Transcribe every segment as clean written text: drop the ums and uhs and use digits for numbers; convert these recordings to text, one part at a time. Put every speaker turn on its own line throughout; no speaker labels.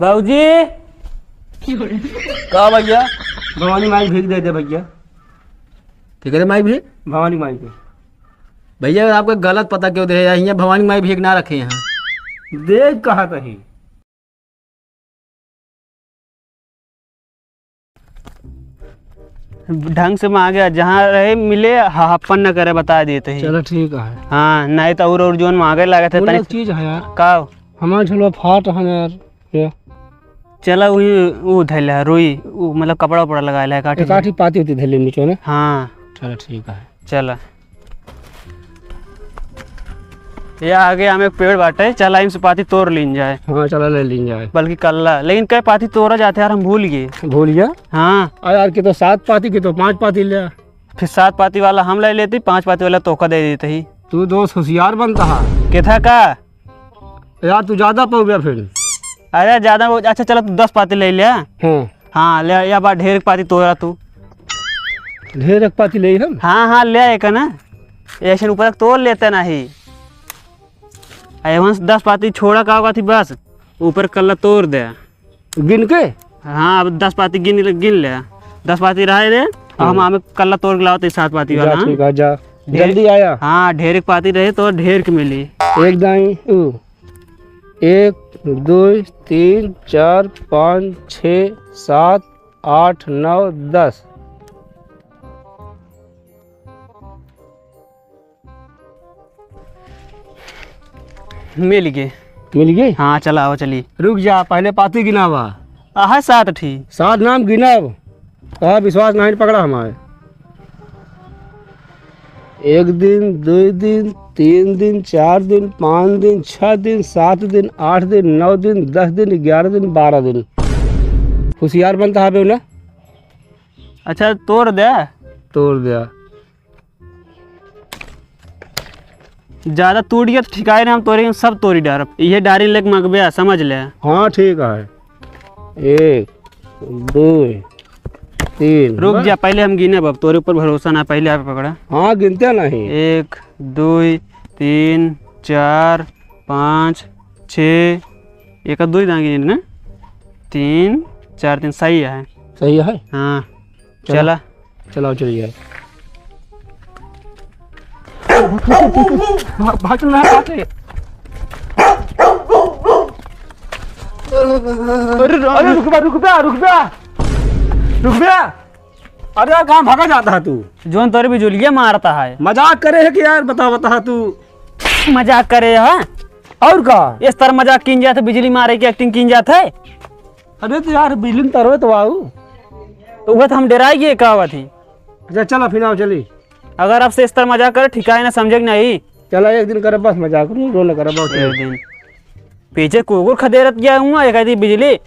बाबूजी
का भैया?
भवानी माई भीख दे दे भैया।
ठीक है माई भीख?
भवानी माई को
भैया आपको गलत पता क्यों दे? यहाँ भवानी माई भीख ना रखे यहाँ।
देख कहा कहीं ढंग से मांगे, जहाँ रहे मिले हप्पन न करे, बता देते ही।
चलो ठीक है।
हाँ नहीं तो और जोन मांगे लगे थे तनी
चीज है यार
का
हमारे झुलवा फाट है यार ये।
चला वो धैल है रोई, वो मतलब कपड़ा उपड़ा लगाया है काठी
काठी पाती होती धैले नीचे ने।
हाँ
चलो ठीक है।
चला ये आगे हमें एक पेड़ बाटे, चला इनसे पाती तोड़ लीन जाए।
हाँ चलो ले लीन जाए।
बल्कि कल्ला, लेकिन कई पाती तोड़ा जाते यार, हम भूल गए।
भूल गया?
हाँ
यार की तो 7 पाती की तो 5 पाती लिया।
फिर 7 पाती वाला हम ले लेती, 5 पाती वाला तोका दे देते ही।
तू दोस्त होशियार बनता है
क्या था का
यार, तू ज्यादा पड़ गया फिर।
अरे ज्यादा अच्छा चलो तू 10 पाती ले लिया। हाँ ले या बात ढेर पाती तोड़ा तू।
ढेर एक पाती ले हम।
हाँ ले एक ना, ऐसे ऊपर तोड़ लेते नहीं। एवं 10 पाती छोड़ा का होगा थी बस, ऊपर कल्ला तोड़ दे
गिन के।
हाँ अब 10 पाती गिन ले, 10 पाती रहे दे, हम हमें कल्ला तोड़ के लाओ 7 पाती वाला।
ठीक है जा जल्दी आया।
हाँ ढेर एक पाती रहे तो ढेर की मिली।
एक दाई 1 2 3 4 5 6 7 8 9 10।
मिल गए।
मिल गई?
हाँ चला आओ चली।
रुक जा पहले पाती गिनावा।
आहा 7 थी।
7 नाम गिनाव। कहा विश्वास नहीं पकड़ा हमारे। 1 दिन 2 दिन 3 दिन 4 दिन 5 दिन 6 दिन 7 दिन 8 दिन 9 दिन 10 दिन 11 दिन 12 दिन। होशियार बनता है ना।
अच्छा तोड़ दे।
तोड़ दिया।
ज्यादा टूट गया तो ठिकाए ना, हम तोड़ेंगे सब तोड़ी डार, ये डारी लेक मगबे समझ ले।
हाँ ठीक है। 1 2 3।
रुक जा पहले हम गिने, अब तोरे ऊपर भरोसा ना, पहले आप पकड़ा।
हाँ गिनते नहीं।
1 2 3 4 5 6 1 2 गिने ना, 3 4 3 सही है।
सही है।
हाँ चला
चलाओ चलिए। भाग ना पाते। अरे रुक बा। अरे कहाँ भागा जाता है तू?
जोन तोरे भी जुलिया मारता है।
मजाक करे है कि यार बता तू।
मजाक करे है
और का
इस तरह मजाक किन जाते, बिजली मारे की एक्टिंग किन जाते है।
अरे तो यार बिजली तरवे तो आऊ
तो वह तो हम डराइए का हुआ थी।
अच्छा चला फिर आओ चली।
अगर आपसे इस तरह मजाक करे ठिकाए ना, समझे नहीं।
चला एक दिन करे बस मजाक रोने करे बहुत।
एक दिन पीछे कुकुर खदेरत गया हूँ, एक आधी बिजली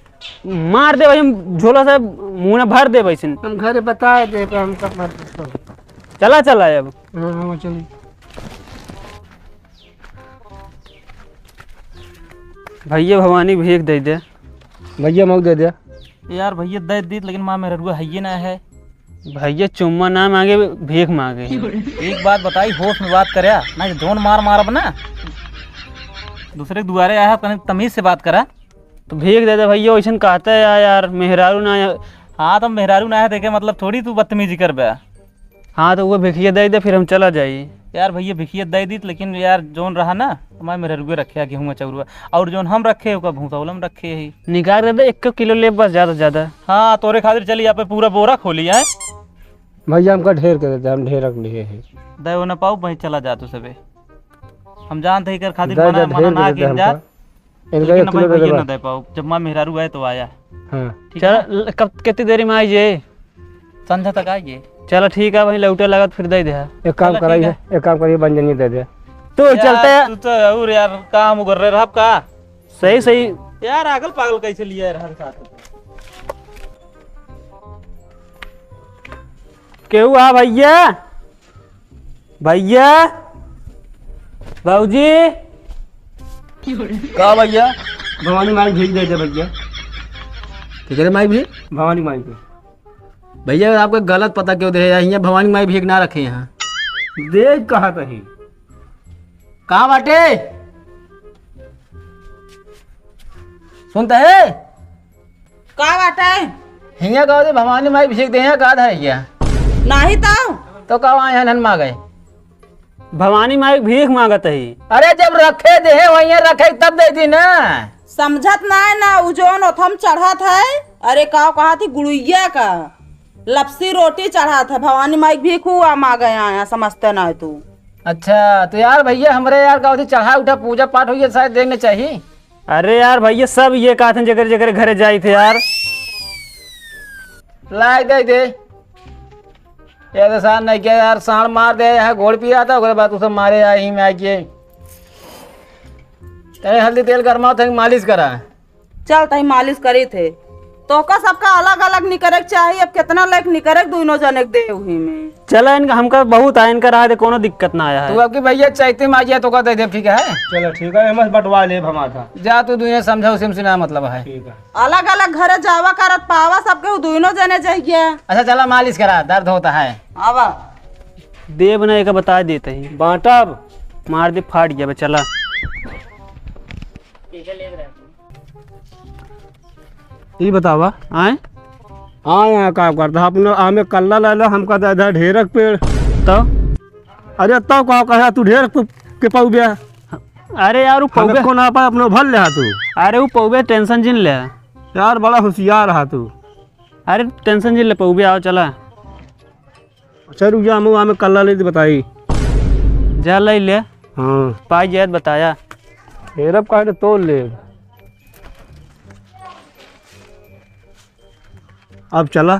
मार दे भाई, हम झोला से मुँह में भर दे भाई।
हम घर बताए थे पर हम कब
चला अब।
हाँ चली।
भैया भवानी भीख दे दे।
भैया मऊ दे दे
यार। भैया दे दी लेकिन माँ मेरा रुआ है ना है।
भैया चुम्मा ना मांगे, भीख मांगे।
एक बात बताई, होश में बात करे ना, जोन मार ना दूसरे दुआरे आया, कहीं तमीज से बात करा।
तो भीख दे दे भैया, वैसे कहते है यार मेहरारू ना।
हाँ तो मेहरारू ना है देखे मतलब थोड़ी तू बदतमीजी कर बे।
हाँ तो वो भिखिया दे दे, फिर हम चला जाइए।
यार भैया भिखियत दे दी लेकिन यार जोन रहा ना हमारे मेहरुए रखे गेहूँ चौरुआ, और जोन हम रखे ओका भूसौलम रखे ही।
निकाल दे दे 1 किलो ले बस, ज्यादा से ज्यादा।
हाँ तोरे खातिर चली यहाँ पे पूरा बोरा खोली है।
भैया हमका ढेर कर देते, हम ढेर रख लिए है।
दे वो न पाऊ वहीं चला जा तू सबे, हम जानते ही कर खातिर
दे
मना
दे,
मना
ढेर
ना
कर देते
गिन जा,
इनका
लेकिन
1 किलो दे
भैया
दे
न दे पाऊ। जब माँ मेहरारू आए तो आया।
हाँ
चल कब कितनी देरी में आइए?
संध्या तक आइए।
चलो ठीक है, वहीं लौटे लगा तो फिर दे दे।
एक काम
चलो,
कराइए,
ठीक
एक काम करिए बंजनी दे दे।
तो चलते हैं।
तू तो और यार काम उगर रहे रहा का
सही
यार, आगल पागल कैसे लिया यार हर साथ।
क्यों आ भैया? भैया बाबूजी
का भैया? भवानी माई भीख दे दे भैया। ठीक है माई भीख? भवानी माई को।
भैया आपको गलत पता क्यों दे? यहाँ भवानी माई भीख ना रखे यहाँ।
देख कहा कहीं
कहाँ बाटे? सुनता है?
का बाटे
हिंगा कहो भवानी माई भिषेक दे का है क्या
नाही
तो कहो आए हन मांगे
भवानी माई भीख मांगत है।
अरे जब रखे दे वहीं रखे तब दे दी ना।
समझत ना है ना उ जोन ओथम चढ़ा था। अरे का कहा थी गुड़िया का लपसी रोटी चढ़ा था भवानी माई भी खुआ मांगे आया समझते ना है तू।
अच्छा तो यार भैया हमारे यार का चढ़ा उठा पूजा पाठ हुई शायद देखने चाहिए।
अरे यार भैया सब ये कहा थे जगह जगह घरे जाए थे यार।
लाए दे ये तो सार नहीं किया यार साण मार दे है घोड़ पी रहा था उसके बाद सब मारे आई में आके तेरे हल्दी तेल गरमाओ थे मालिश करा।
चल तही मालिश करी थे तो का सबका अलग अलग निकरे चाहिए। अब कितना लाइक निकरे दोनों जने दे हुई में।
चला इनका हमका बहुत है इनका रहा थे कोनो दिक्कत ना आया
तू
है।
अब की भैया चाहते में आ गया तो का दे दे ठीक है।
चलो ठीक है हम बंटवा ले हमारा था।
जा तू दुनिया समझा उसी में सुना मतलब है।
ठीक है
अलग अलग घरे जावा करत पावा सबके दोनों जने चाहिए।
अच्छा चला मालिश करा दर्द होता है।
आवा
देव ने एक बता देते ही
बांटा अब
मार दे फाट गया बे चला। ये बतावा आए
हाँ यहाँ का करता अपने आमे कल्ला ला लो हमका तो इधर ढेरक पेड़।
तो
अरे तब कहा कहा तू ढेर के पाऊ गया।
अरे यार वो पौबे
को ना पा अपने भर ले तू।
अरे वो पौबे टेंशन जिन ले।
यार बड़ा होशियार रहा तू।
अरे टेंशन जिन ले पौबे आओ चला।
अच्छा रुक जा हम आमे कल्ला ले बताई।
जा ले ले
हाँ
पाई जैद बताया।
ढेरक का तोड़ ले। अब चला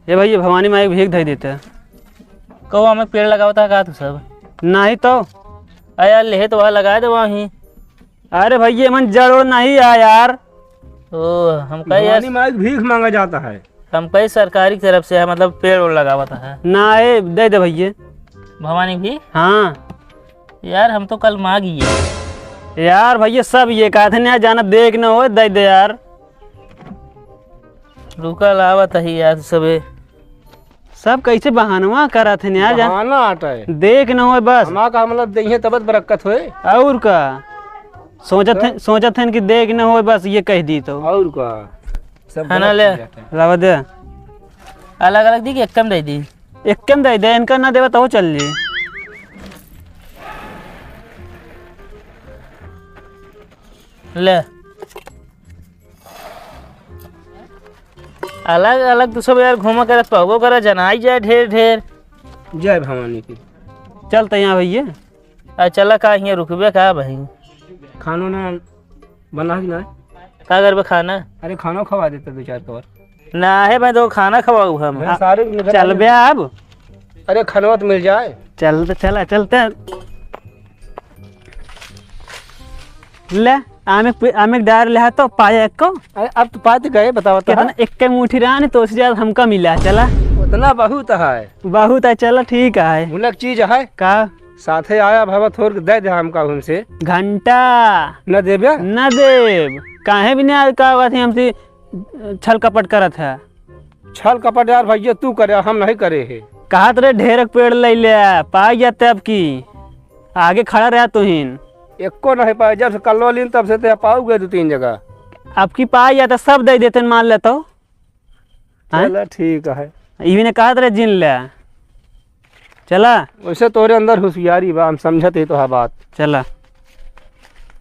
ये भैया भवानी माई भीख धई देते हैं।
कहो हमें पेड़ लगाता का तू सब
नहीं तो
यार ले तो वहाँ लगा दे वहीं।
अरे भैया मन जरूर नहीं है यार।
ओ हम कहीं
भवानी माई भीख मांगा जाता है।
हम कहीं सरकारी तरफ से है मतलब पेड़ ओड़ लगाता है
ना दे दे भैया।
भवानी भी
हाँ
यार हम तो कल मांगी है।
यार भैया सब ये कहा थे ना जाना देख न हो दे दे यार।
रुका लावत है यार सबे
सब कैसे बहानवा करा थे यार जान
बहाना आता है
देख न हो बस।
हमारा का मतलब दही तबत बरकत होए।
और का सोचत थे कि देख न हो बस ये कह दी तो।
और का सब
खाना ले
लावा दे
अलग अलग दी कि एकदम दे दी।
एक कम दे दे इनका ना देवा तो चल जी।
ले अलग अलग तो सब यार घूमा कर पगो कर जनाई जाए ढेर ढेर।
जय भवानी की।
चलते यहाँ भैया
चला का यहाँ रुकबे का भाई
खानो ना बना ही ना
का करबे खाना।
अरे खाना खवा देते दो चार कवर।
ना है भाई तो खाना खवाऊ हम।
सारे
चल बे अब
अरे खनवत मिल जाए।
चलते ले आमे डार ले तो पाया एक को।
अरे अब तो पाते गए बताओ तो
कितना एक के मुठी रहा ने तो उससे ज्यादा हमका मिला चला।
उतना बहुत है
बहुत है चला ठीक है।
मुलक चीज है
का
साथे आया भावा थोड़ दे दे हमका उनसे
घंटा
न देबे
न देव काहे भी नहीं का बात है हमसे छल कपट करत है।
छल कपट यार भैया तू करे हम नहीं करे है।
कहा रे ढेरक पेड़ ले ले पाई जाते अब की आगे खड़ा रहा तुहिन
एको नहीं पाए जब से कल लीन तब से तो पाऊ गए 2-3 जगह।
अब की पाई जाता सब दे देते मान ले तो।
चला ठीक है
इवी ने कहा रे जिन ले चला
वैसे तोरे अंदर होशियारी बा हम समझते तो है बात।
चला।